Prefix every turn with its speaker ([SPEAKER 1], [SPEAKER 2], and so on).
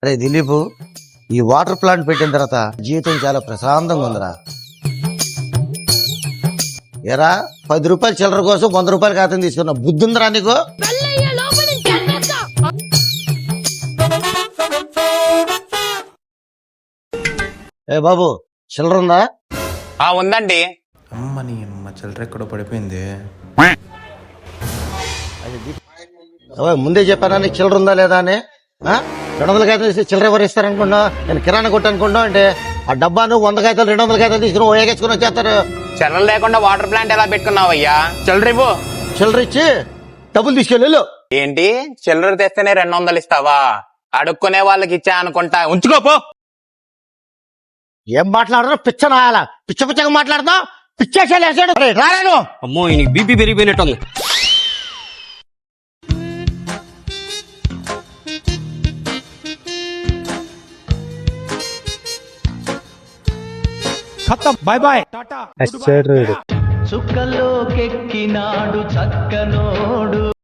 [SPEAKER 1] అరే దిలీప్, ఈ water plant పెట్టిన తర్వాత జీవితం చాలా ప్రశాంతంగా ఉందిరా. ఎరా 10 రూపాయల చిల్లర కోసం 100 రూపాయలు ఖాతం తీసుకున్నా, బుద్ధి ఉందిరా నీకు? ఏ బాబు, చిల్లర ఉందా?
[SPEAKER 2] ఉందండి.
[SPEAKER 3] అమ్మని అమ్మ చిల్లర ఎక్కడో పడిపోయింది.
[SPEAKER 1] ముందే చెప్పానా నీకు చిల్లర ఉందా లేదా అని? 200 కాగితాలు తీసి చిల్లర ఎవరు ఇస్తారనుకున్నా? నేను కిరాణా కొట్టు అనుకున్నా అంటే ఆ డబ్బాను 100 కాగితాలు 200 కాగితాలు తీసుకుని ఏగేసుకుని వచ్చేస్తారు.
[SPEAKER 2] చిల్లర లేకుండా వాటర్ ప్లాంట్ ఎలా పెట్టుకున్నావయ్యా? చిల్లర ఇవ్వు.
[SPEAKER 1] చిల్లర ఇచ్చి డబ్బులు తీసుకెళ్ళు.
[SPEAKER 2] ఏంటి, చిల్లర తెస్తేనే 200 ఇస్తావా? అడుక్కునే వాళ్ళకి ఇచ్చా అనుకుంటా, ఉంచుకోపో.
[SPEAKER 1] ఏం మాట్లాడరు? పిచ్చనాయాల పిచ్చ పిచ్చగా మాట్లాడతావు. పిచ్చేసాడు రాను.
[SPEAKER 4] అమ్మో, ఈయనకి బీపీ పెరిగిపోయినట్టుంది.
[SPEAKER 3] బాయ్ బాయ్
[SPEAKER 5] చుక్కలోకెక్కినాడు చక్కనోడు.